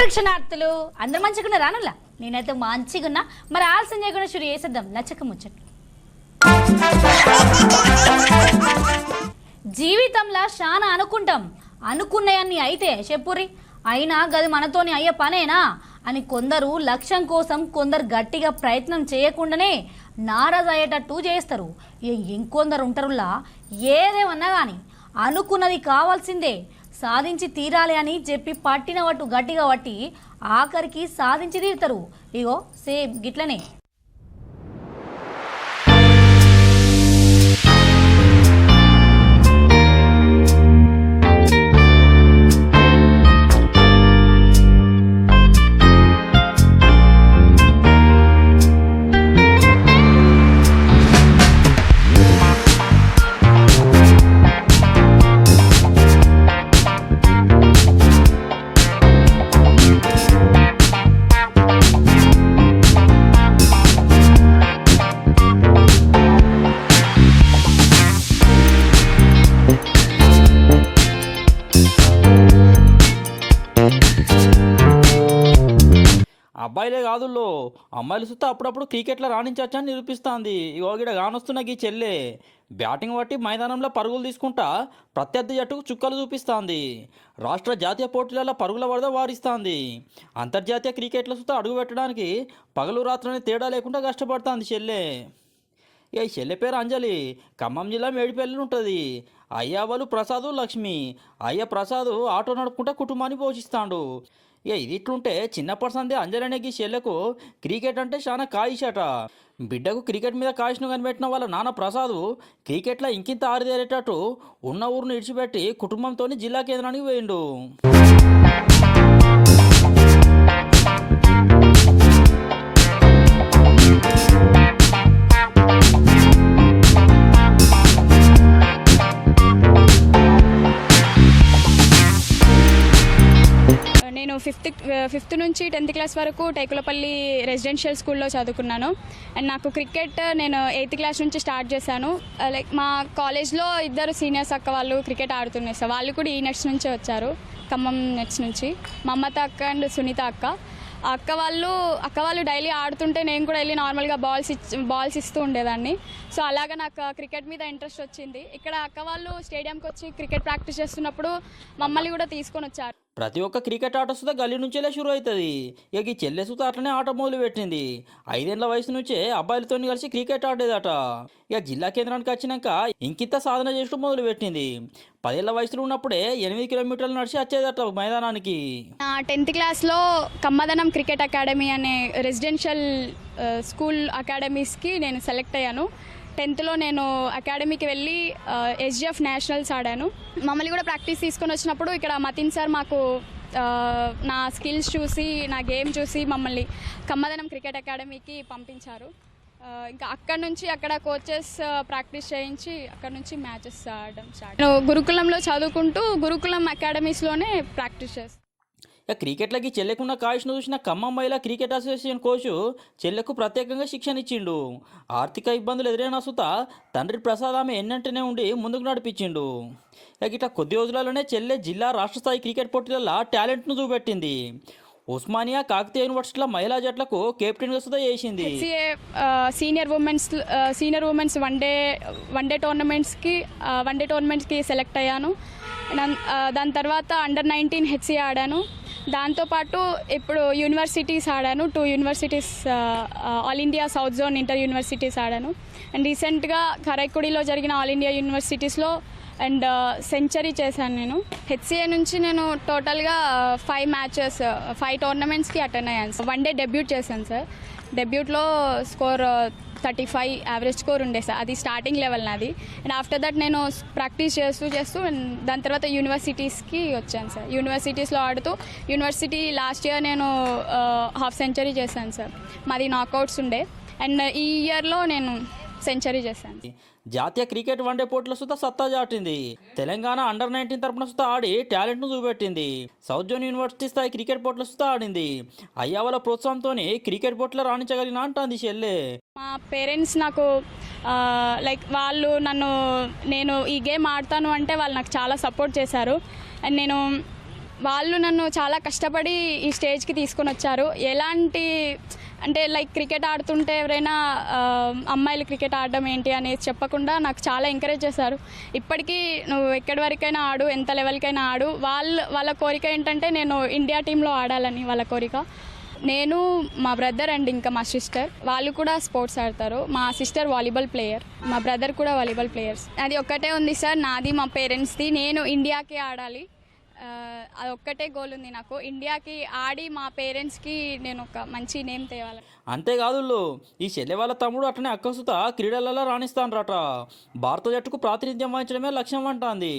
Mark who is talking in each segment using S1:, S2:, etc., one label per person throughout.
S1: ప్రదక్షిణార్థులు అందరు మంచిగా రానులా నేనైతే మంచిగున్నా మరి ఆలస్యం చేయకుండా షురు చేసేద్దాం లచ్చక ముచ్చట్లు. జీవితంలో చాలా అనుకుంటాం, అనుకున్నాయన్ని అయితే చెప్పురి అయినా గది మనతోని అయ్యే పనేనా అని కొందరు లక్ష్యం కోసం కొందరు గట్టిగా ప్రయత్నం చేయకుండానే నారాజు అయ్యేటట్టు చేస్తారు. ఇంకొందరు ఉంటారులా ఏదేమన్నా కానీ అనుకున్నది కావాల్సిందే సాధించి తీరాలి అని చెప్పి పట్టిన వట్టు గట్టిగా పట్టి ఆఖరికి సాధించి తీరుతారు. ఇగో సేమ్ గిట్లనే
S2: అబ్బాయిలే కాదుల్లో అమ్మాయిలు సుత్తా అప్పుడప్పుడు క్రికెట్లో రాణించవచ్చని నిరూపిస్తుంది. ఇగోగిడ కానొస్తున్న ఈ చెల్లె బ్యాటింగ్ బట్టి మైదానంలో పరుగులు తీసుకుంటా ప్రత్యర్థి జట్టుకు చుక్కలు చూపిస్తుంది. రాష్ట్ర జాతీయ పోటీలలో పరుగుల వరద వారిస్తుంది. అంతర్జాతీయ క్రికెట్లో సుత్తా అడుగు పెట్టడానికి పగలు రాత్రని తేడా లేకుండా కష్టపడుతుంది చెల్లె. ఇక ఈ చెల్లె పేరు అంజలి, ఖమ్మం జిల్లా మేడిపల్లి ఉంటుంది. అయ్యవాళ్ళు ప్రసాదు లక్ష్మి. అయ్య ప్రసాదు ఆటో నడుపుకుంటా కుటుంబాన్ని పోషిస్తాడు. ఇక ఇది ఇట్లుంటే చిన్నప్పటి సందే అంజలి అనే ఈ చెల్లెకు క్రికెట్ అంటే చాలా కాయిషట. బిడ్డకు క్రికెట్ మీద కాయిషను కనిపెట్టిన వాళ్ళ నాన్న ప్రసాదు క్రికెట్లో ఇంకింత ఆరిదేరేటట్టు ఉన్న ఊరును ఇడిచిపెట్టి కుటుంబంతో జిల్లా కేంద్రానికి పోయిండు.
S3: నేను ఫిఫ్త్ నుంచి 10th క్లాస్ వరకు టైకులపల్లి రెసిడెన్షియల్ స్కూల్లో చదువుకున్నాను. అండ్ నాకు క్రికెట్ నేను 8th క్లాస్ నుంచి స్టార్ట్ చేశాను. లైక్ మా కాలేజ్లో ఇద్దరు సీనియర్స్ అక్క వాళ్ళు క్రికెట్ ఆడుతున్నాయి సార్. వాళ్ళు కూడా ఈ నెట్స్ నుంచే వచ్చారు, ఖమ్మం నెట్స్ నుంచి. మమత అక్క అండ్ సునీత అక్క. అక్క వాళ్ళు డైలీ ఆడుతుంటే నేను కూడా వెళ్ళి నార్మల్గా బాల్స్ ఇస్తూ ఉండేదాన్ని. సో అలాగా నాకు క్రికెట్ మీద ఇంట్రెస్ట్ వచ్చింది. ఇక్కడ అక్క వాళ్ళు స్టేడియంకి వచ్చి క్రికెట్ ప్రాక్టీస్ చేస్తున్నప్పుడు మమ్మల్ని కూడా తీసుకొని వచ్చారు.
S2: ప్రతి ఒక్క క్రికెట్ ఆట సుతా గల్లీ నుంచేలే షురు అవుతుంది. ఇక ఈ చెల్లె సుతా అట్లనే ఆట మొదలు పెట్టింది. 5 ఏళ్ల వయసు నుంచే అబ్బాయిలతో కలిసి క్రికెట్ ఆడేదట. ఇక జిల్లా కేంద్రానికి వచ్చినాక ఇంకింత సాధన చేస్తూ మొదలు పెట్టింది. 10 ఏళ్ల వయసులో ఉన్నప్పుడే 8 కిలోమీటర్లు నడిచి వచ్చేదట మైదానానికి.
S3: 10th క్లాస్లో కమ్మదనం క్రికెట్ అకాడమీ అనే రెసిడెన్షియల్ స్కూల్ అకాడమీస్కి నేను సెలెక్ట్ అయ్యాను. 10thలో నేను అకాడమీకి వెళ్ళి SGF నేషనల్స్ ఆడాను. మమ్మల్ని కూడా ప్రాక్టీస్ తీసుకొని వచ్చినప్పుడు ఇక్కడ మతిన్ సార్ మాకు నా స్కిల్స్ చూసి నా గేమ్ చూసి మమ్మల్ని కమ్మదనం క్రికెట్ అకాడమీకి పంపించారు. ఇంకా అక్కడ కోచెస్ ప్రాక్టీస్ చేయించి అక్కడ నుంచి మ్యాచెస్ ఆడడం స్టార్ట్. నేను గురుకులంలో చదువుకుంటూ గురుకులం అకాడమీస్లోనే ప్రాక్టీస్ చేస్తాను.
S2: ఇక క్రికెట్లకి చెల్లెకున్న కాయిష్ను చూసిన ఖమ్మం మహిళా క్రికెట్ అసోసియేషన్ కోచ్ చెల్లెకు ప్రత్యేకంగా శిక్షణ ఇచ్చిండు. ఆర్థిక ఇబ్బందులు ఎదురైన సుత తండ్రి ప్రసాద్ ఆమె ఎన్నంటనే ఉండి ముందుకు నడిపించిండు. ఇక ఇట్లా కొద్ది రోజులలోనే చెల్లె జిల్లా రాష్ట్ర స్థాయి క్రికెట్ పోటీలలో టాలెంట్ను చూపెట్టింది. ఉస్మానియా కాకతీయ యూనివర్సిటీలో మహిళా జట్లకు కెప్టెన్గా సుధా చేసింది.
S3: సీనియర్ ఉమెన్స్ వన్ డే టోర్నమెంట్స్కి సెలెక్ట్ అయ్యాను. దాని తర్వాత అండర్-19 HCA ఆడాను. దాంతోపాటు ఇప్పుడు యూనివర్సిటీస్ ఆడాను. 2 universities, all India south zone inter universities ఆడాను. అండ్ రీసెంట్గా కరైకుడిలో జరిగిన ఆల్ ఇండియా యూనివర్సిటీస్లో అండ్ సెంచరీ చేశాను. నేను HCA నుంచి నేను టోటల్గా 5 టోర్నమెంట్స్కి అటెండ్ అయ్యాను. 1 డే డెబ్యూట్ చేశాను సార్. డెబ్యూట్లో స్కోర్ 35 యావరేజ్ స్కోర్ ఉండే సార్. అది స్టార్టింగ్ లెవెల్ నాది. అండ్ ఆఫ్టర్ దట్ నేను ప్రాక్టీస్ చేస్తూ దాని తర్వాత యూనివర్సిటీస్కి వచ్చాను సార్. యూనివర్సిటీస్లో ఆడుతూ యూనివర్సిటీ లాస్ట్ ఇయర్ నేను హాఫ్ సెంచరీ చేశాను సార్. మాది నాకౌట్స్ ఉండే. అండ్ ఈ ఇయర్లో నేను సెంచరీ చేశాను.
S2: జాతీయ క్రికెట్ వన్డే పోటీల సుతా సత్తా చాటింది. తెలంగాణ అండర్-19 తరపున సుతా ఆడి టాలెంట్ను చూపెట్టింది. సౌత్ జోన్ యూనివర్సిటీ స్థాయి క్రికెట్ పోటీల సుతా ఆడింది. అయ్యవాళ్ళ ప్రోత్సాహంతో క్రికెట్ పోటీలో రాణించగలిగిన అంటుంది చెల్లె.
S3: మా పేరెంట్స్ నాకు లైక్ వాళ్ళు నేను ఈ గేమ్ ఆడతాను అంటే వాళ్ళు నాకు చాలా సపోర్ట్ చేశారు. అండ్ నేను వాళ్ళు నన్ను చాలా కష్టపడి ఈ స్టేజ్కి తీసుకొని వచ్చారు. ఎలాంటి అంటే లైక్ క్రికెట్ ఆడుతుంటే ఎవరైనా అమ్మాయిలు క్రికెట్ ఆడడం ఏంటి అనేది చెప్పకుండా నాకు చాలా ఎంకరేజ్ చేశారు. ఇప్పటికీ నువ్వు ఎక్కడి వరకైనా ఆడు, ఎంత లెవెల్కైనా ఆడు. వాళ్ళ కోరిక ఏంటంటే నేను ఇండియా టీంలో ఆడాలని వాళ్ళ కోరిక. నేను, మా బ్రదర్ అండ్ ఇంకా మా సిస్టర్ వాళ్ళు కూడా స్పోర్ట్స్ ఆడతారు. మా సిస్టర్ వాలీబాల్ ప్లేయర్, మా బ్రదర్ కూడా వాలీబాల్ ప్లేయర్స్. అది ఒక్కటే ఉంది సార్, నాది మా పేరెంట్స్ది. నేను ఇండియాకి ఆడాలి, అది ఒక్కటే గోల్ ఉంది నాకు. ఇండియాకి ఆడి మా పేరెంట్స్కి నేను ఒక మంచి నేమ్ తేవాలి.
S2: అంతేకాదు ఈ చెల్లె వాళ్ళ తమ్ముడు అట్లనే అక్కసుత క్రీడలలో రాణిస్తానరట. భారత జట్టుకు ప్రాతినిధ్యం వహించడమే లక్ష్యం అంటాంది.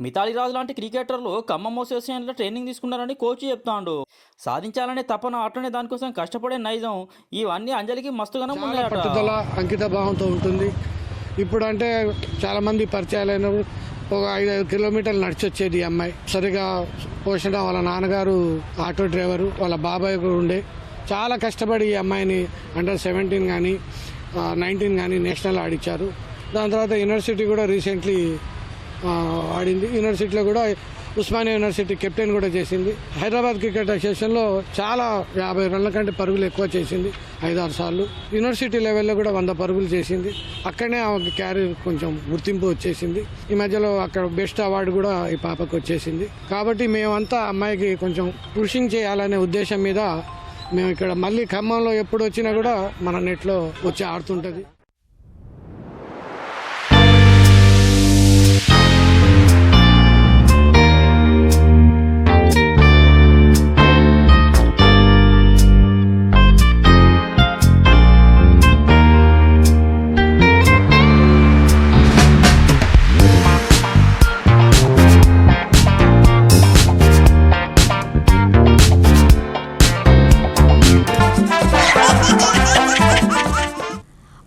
S2: మిథాలీ రాజు లాంటి క్రికెటర్లు ఖమ్మం అసోసియేషన్లో ట్రైనింగ్ తీసుకున్నారని కోచ్ చెప్తాడు. సాధించాలనే తపన, అట్లనే దానికోసం కష్టపడే నైజం, ఇవన్నీ అంజలికి మస్తుగానే ఉన్నాయట.
S4: పట్టుదల, అంకిత భావంతో ఉంటుంది. ఇప్పుడు అంటే చాలామంది పరిచయాలైన ఒక 5 కిలోమీటర్లు నడిచి వచ్చేది ఈ అమ్మాయి. సరిగా పోషణ వాళ్ళ నాన్నగారు ఆటో డ్రైవరు, వాళ్ళ బాబాయ్ కూడా ఉండే. చాలా కష్టపడి ఈ అమ్మాయిని అండర్-17 కానీ 19 కానీ నేషనల్ ఆడిచ్చారు. దాని తర్వాత యూనివర్సిటీ కూడా రీసెంట్లీ ఆడింది. యూనివర్సిటీలో కూడా ఉస్మానియా యూనివర్సిటీ కెప్టెన్ కూడా చేసింది. హైదరాబాద్ క్రికెట్ అసోసియేషన్లో చాలా 50 రన్ల కంటే పరుగులు ఎక్కువ చేసింది 5-6 సార్లు. యూనివర్సిటీ లెవెల్లో కూడా 100 పరుగులు చేసింది. అక్కడనే ఆమెకి క్యారియర్ కొంచెం గుర్తింపు వచ్చేసింది. ఈ మధ్యలో అక్కడ బెస్ట్ అవార్డు కూడా ఈ పాపకు వచ్చేసింది. కాబట్టి మేమంతా అమ్మాయికి కొంచెం పుషింగ్ చేయాలనే ఉద్దేశం మీద మేము ఇక్కడ మళ్ళీ ఖమ్మంలో ఎప్పుడు వచ్చినా కూడా మన నెట్లో వచ్చి ఆడుతుంటుంది.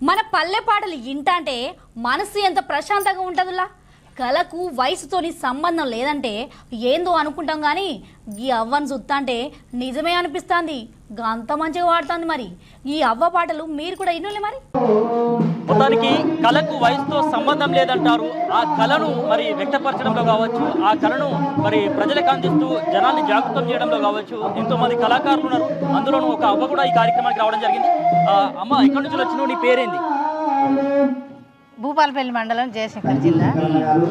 S1: మన పల్లె పాటలు ఇంటంటే మనసు ఎంత ప్రశాంతంగా ఉంటుందిలా. కళకు వయసుతోని సంబంధం లేదంటే ఏందో అనుకుంటాం, కానీ ఈ అవ్వను చూస్తుంటే నిజమే అనిపిస్తుంది. అంత మంచిగా పాడుతుంది. మరి ఈ అవ్వ పాటలు మీరు కూడా ఇన్నులే. మరి
S2: మొత్తానికి కళకు వయసుతో సంబంధం లేదంటారు. ఆ కళను మరి వ్యక్తపరచడంలో కావచ్చు, ఆ కళను మరి ప్రజలకు అందిస్తూ జనాన్ని జాగృతం చేయడంలో కావచ్చు, ఎంతోమంది కళాకారులు ఉన్నారు. అందులోనూ ఒక అవ్వ కూడా ఈ కార్యక్రమానికి రావడం జరిగింది. అమ్మ, ఎక్కడి నుంచి వచ్చినావు? నీ పేరేంది?
S5: భూపాలపల్లి మండలం, జయశంకర్ జిల్లా,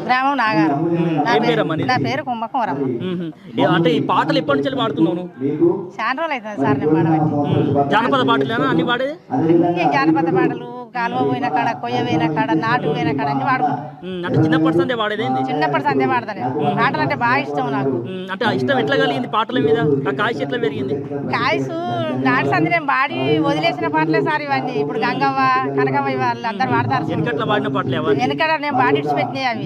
S5: గ్రామం నాగారం. నా పేరు కుంభకుమరమ్మ.
S2: అంటే ఈ పాటలు ఎప్పటి నుంచి పాడుతున్నావు?
S5: చాలా రోజులు అవుతుంది సార్ నేను పాడబట్టి.
S2: జానపద పాటలేనా అన్ని పాడేది?
S5: అన్ని జానపద పాటలు, కాలువ పోయిన కాడ, కొయ్య పోయిన కాడ, నాటు పోయిన కాడ అన్ని పాడుకుంటాను.
S2: అంటే చిన్నప్పటి సందే పాడేది?
S5: చిన్నప్పటి సందే పాడతాను. పాటలు అంటే బాగా ఇష్టం నాకు.
S2: అంటే ఇష్టం ఎట్లా కలిగింది పాటల మీద? ఆ కాయసు ఎట్లా పెరిగింది?
S5: కాయసు నాటి సంది నేను పాడి వదిలేసిన పాటలే సార్ ఇవన్నీ. ఇప్పుడు గంగవ్వ, కనకవ్వ వాళ్ళు అందరు పాడతారు.
S2: వెనకట్లా పాడిన పాటలే?
S5: వెనకడ నేను పాడి ఇడిచిపెట్టినాయి.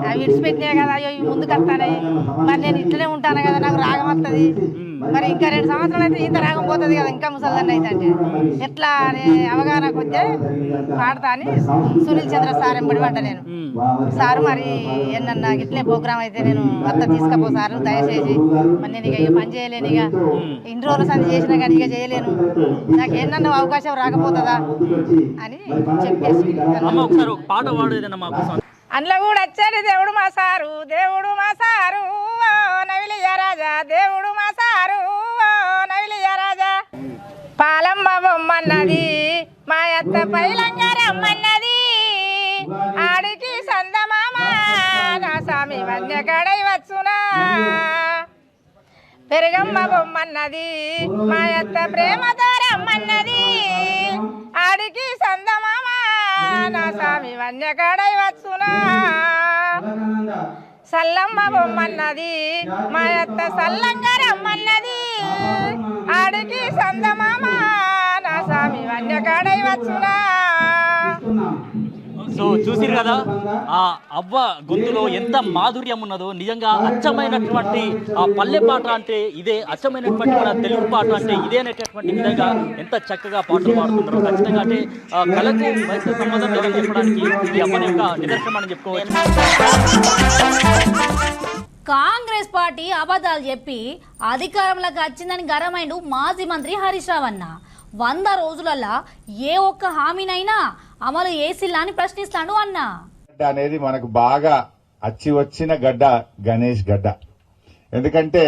S5: అవి ఇడిచిపెట్టినాయి కదా, అయ్యో ఇవి ముందుకు వస్తాయి. మరి నేను ఇట్లనే ఉంటాను కదా, నాకు రాగం వస్తుంది. మరి ఇంకా 2 సంవత్సరాలు అయితే ఇంత రాగం పోతుంది కదా, ఇంకా ముసలిదాన్ని అయితే అంటే ఎట్లా అవగాహనకు వస్తే పాడతా అని సునీల్ చంద్ర సార్ ఎంబడి పడ్డా నేను. సారు మరి ఏమన్నా ఇట్లే ప్రోగ్రామ్ అయితే నేను అత్త తీసుకపో సారు దయచేసి. మరి నేను ఇక పని చేయలేను, ఇక ఇన్ని రోజుల సంది చేసినా కానీ ఇక చేయలేను, నాకు ఏమన్నా అవకాశం రాకపోతుందా అని చెప్పేసి అందులో కూడా వచ్చాడు దేవుడు మా సారు, దేవుడు మా సారు నవిలియ రాజా, దేవుడు మా సారు నవిలియ రాజా. పాలమ్మ బొమ్మన్నది మా అత్త పైలంగారమ్మన్నది, ఆడికి సందమామ నా స్వామి వన్యకడై వచ్చునా. పెరుగమ్మ బొమ్మన్నది మా అత్త ప్రేమతో రమ్మన్నది, ఆడికి సందమామ నా స్వామి వన్యకడై వచ్చునా. సల్లమ్మ బొమ్మన్నది మా అత్త సల్లంగా రమ్మన్నది, ఆడికి సందమామ నా స్వామి వన్యకడై వచ్చునా.
S2: సో చూసిరు కదా ఆ అవ్వ గొంతులో ఎంత మాధుర్యం ఉన్నదో. నిజంగా అచ్చమైనటువంటి ఆ పల్లె పాట అంటే ఇదే, అచ్చమైనటువంటి మన తెలుగు పాట అంటే ఇదే అనేటటువంటి విధంగా ఎంత చక్కగా పాటలు పాడుతుంటారో. ఖచ్చితంగా అంటే కళకు వయసు సంబంధం లేదని చెప్పడానికి ఈ అవ్వని యొక్క నిదర్శనం అని చెప్పుకోవచ్చు.
S1: కాంగ్రెస్ పార్టీ అబద్ధాలు చెప్పి అధికారంలోకి వచ్చిందని గరమైండు మాజీ మంత్రి హరీష్ రావు అన్న. 100 రోజులలో ఏ ఒక్క హామీనైనా అమలు చేసిల్లా అని ప్రశ్నిస్తాడు అన్న.
S6: అనేది మనకు బాగా అచ్చి వచ్చిన గడ్డ గణేష్ గడ్డ. ఎందుకంటే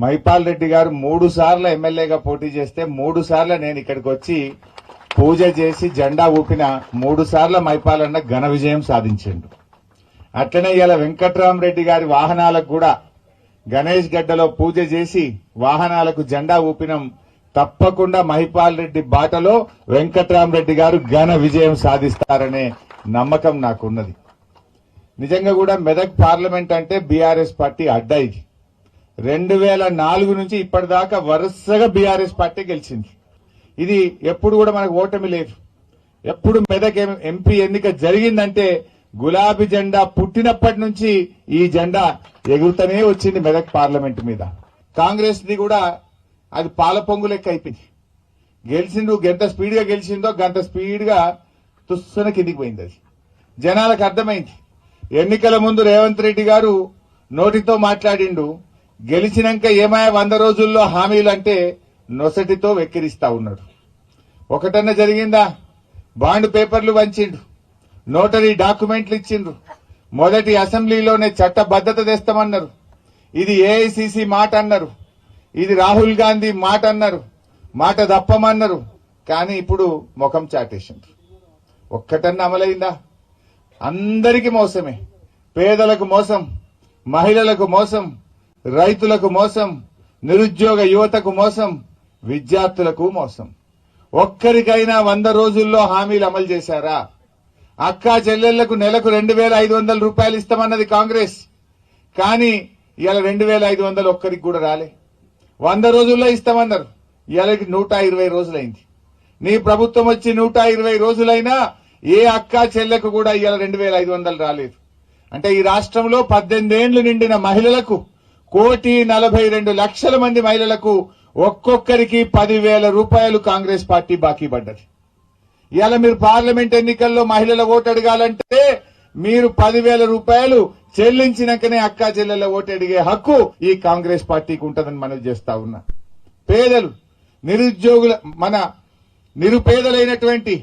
S6: మైపాల్ రెడ్డి గారు 3 సార్లు ఎమ్మెల్యేగా పోటీ చేస్తే 3 సార్లు నేను ఇక్కడికి వచ్చి పూజ చేసి జెండా ఊపిన 3 సార్లు మైపాల్ అన్న ఘన విజయం సాధించిండు. అట్లనే ఇలా వెంకట్రామరెడ్డి గారి వాహనాలకు కూడా గణేష్ గడ్డలో పూజ చేసి వాహనాలకు జెండా ఊపినం. తప్పకుండా మహిపాల్ రెడ్డి బాటలో వెంకట్రామరెడ్డి గారు ఘన విజయం సాధిస్తారనే నమ్మకం నాకున్నది. నిజంగా కూడా మెదక్ పార్లమెంట్ అంటే బీఆర్ఎస్ పార్టీ అడ్డా. ఇది 2004 నుంచి ఇప్పటిదాకా వరుసగా బీఆర్ఎస్ పార్టీ గెలిచింది. ఇది ఎప్పుడు కూడా మనకు ఓటమి లేదు. ఎప్పుడు మెదక్ ఎంపీ ఎన్నిక జరిగిందంటే గులాబీ జెండా పుట్టినప్పటి నుంచి ఈ జెండా ఎగురుతూనే వచ్చింది మెదక్ పార్లమెంట్ మీద. కాంగ్రెస్ ది కూడా అది పాల పొంగు లెక్క అయిపోయింది. గెలిచిండు, ఎంత స్పీడ్ గా గెలిచిందో గంత స్పీడ్ గా తుస్సున కిందికి పోయింది. అది జనాలకు అర్థమైంది. ఎన్నికల ముందు రేవంత్ రెడ్డి గారు నోటితో మాట్లాడిండు, గెలిచినాక ఏమాయా 100 రోజుల్లో హామీలు అంటే నొసటితో వెక్కిరిస్తా ఉన్నాడు. ఒకటన్నా జరిగిందా? బాండ్ పేపర్లు వంచిండు, నోటరీ డాక్యుమెంట్లు ఇచ్చిండ్రు, మొదటి అసెంబ్లీలోనే చట్టబద్ధత తెస్తామన్నారు, ఇది ఏఐసిసి మాట అన్నారు, ఇది రాహుల్ గాంధీ మాట అన్నారు, మాట తప్పమన్నారు. కానీ ఇప్పుడు ముఖం చాటేసిండ్రు. ఒక్కటన్నా అమలైందా? అందరికీ మోసమే. పేదలకు మోసం, మహిళలకు మోసం, రైతులకు మోసం, నిరుద్యోగ యువతకు మోసం, విద్యార్థులకు మోసం. ఒక్కరికైనా 100 రోజుల్లో హామీలు అమలు చేశారా? అక్కా చెల్లెళ్లకు నెలకు 2,500 రూపాయలు ఇస్తామన్నది కాంగ్రెస్. కానీ ఇవాళ 2,500 ఒక్కరికి కూడా రాలే. 100 రోజుల్లో ఇస్తామన్నారు, ఇవాళకి 120 రోజులైంది. నీ ప్రభుత్వం వచ్చి 120 రోజులైనా ఏ అక్కా చెల్లెకు కూడా ఇవాళ 2,500 రాలేదు. అంటే ఈ రాష్ట్రంలో 18 ఏళ్లు నిండిన మహిళలకు 1,42,00,000 మంది మహిళలకు ఒక్కొక్కరికి 10,000 రూపాయలు కాంగ్రెస్ పార్టీ బాకీ పడ్డది. ఇవాళ మీరు పార్లమెంట్ ఎన్నికల్లో మహిళల ఓటు అడగాలంటే మీరు 10,000 రూపాయలు చెల్లించినాకనే అక్కా చెల్లెల ఓటు అడిగే హక్కు ఈ కాంగ్రెస్ పార్టీకి ఉంటుందని మనం చేస్తా ఉన్నా. పేదలు, నిరుద్యోగుల, మన నిరుపేదలైనటువంటి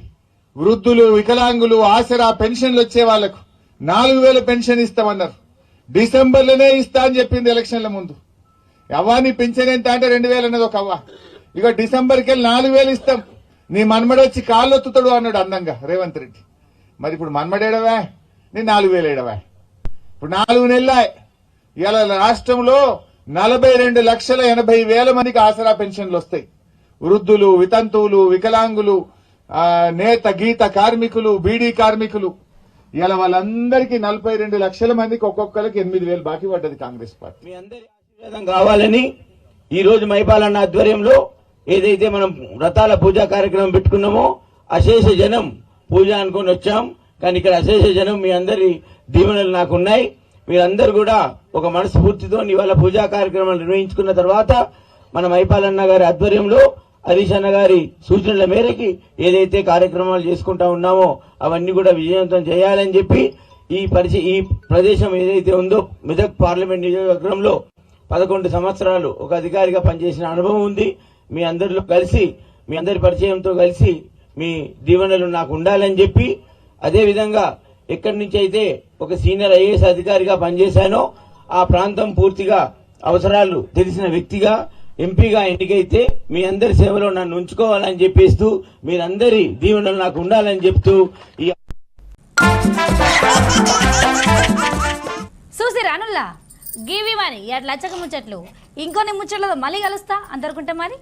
S6: వృద్ధులు, వికలాంగులు, ఆసరా పెన్షన్లు వచ్చే వాళ్లకు 4,000 పెన్షన్ ఇస్తామన్నారు. డిసెంబర్లోనే ఇస్తా అని చెప్పింది ఎలక్షన్ల ముందు. అవ్వాని పెన్షన్ ఎంత అంటే 2,000 అన్నది ఒక అవ్వ. ఇక డిసెంబర్కి వెళ్ళి 4,000 ఇస్తాం, నీ మన్మడొచ్చి కాళ్ళొత్తుతాడు అన్నాడు అందంగా రేవంత్ రెడ్డి. మరి ఇప్పుడు మన్మడేడవా, నీ 4,000 ఏడవా? ఇప్పుడు 4 నెలలే. ఇవాళ రాష్ట్రంలో 42,80,000 మందికి ఆసరా పెన్షన్లు వస్తాయి. వృద్ధులు, వితంతువులు, వికలాంగులు, నేత గీత కార్మికులు, బీడీ కార్మికులు, ఇవాళ వాళ్ళందరికీ 42 లక్షల మందికి ఒక్కొక్కరికి 8,000 బాకీ పడ్డది కాంగ్రెస్ పార్టీ.
S7: మీ అందరి ఆశీర్వాదం కావాలని ఈ రోజు మైపాలన్న ఆధ్వర్యంలో ఏదైతే మనం వ్రతాల పూజా కార్యక్రమం పెట్టుకున్నామో అశేష జనం పూజ అనుకుని వచ్చాం. కానీ ఇక్కడ అశేష జనం మీ అందరి దీవెనలు నాకున్నాయి. మీరందరూ కూడా ఒక మనస్ఫూర్తితో ఇవాళ పూజా కార్యక్రమాలు నిర్వహించుకున్న తర్వాత మన మైపాలన్న గారి ఆధ్వర్యంలో హరీష్ అన్న గారి సూచనల మేరకి ఏదైతే కార్యక్రమాలు చేసుకుంటా ఉన్నామో అవన్నీ కూడా విజయవంతం చేయాలని చెప్పి ఈ ప్రదేశం ఏదైతే ఉందో మెదక్ పార్లమెంట్ నియోజకవర్గంలో 11 సంవత్సరాలు ఒక అధికారిగా పనిచేసిన అనుభవం ఉంది. మీ అందరిలో కలిసి, మీ అందరి పరిచయంతో కలిసి మీ దీవెనలు నాకు ఉండాలని చెప్పి, అదేవిధంగా ఎక్కడి నుంచి అయితే ఒక సీనియర్ ఐఏఎస్ అధికారిగా పనిచేశానో ఆ ప్రాంతం పూర్తిగా అవసరాలు తెలిసిన వ్యక్తిగా ఎంపీగా ఎన్నికైతే మీ అందరి సేవలో నన్ను ఉంచుకోవాలని చెప్పేస్తూ మీరందరి దీవెనలు నాకు ఉండాలని చెప్తూ
S1: చూసి రానుల్లా గివి మరి అట్లా లచ్చక ముచ్చట్లు. ఇంకొన్ని ముచ్చట్లతో మళ్ళీ కలుస్తా. అంతవరకుంటే మరి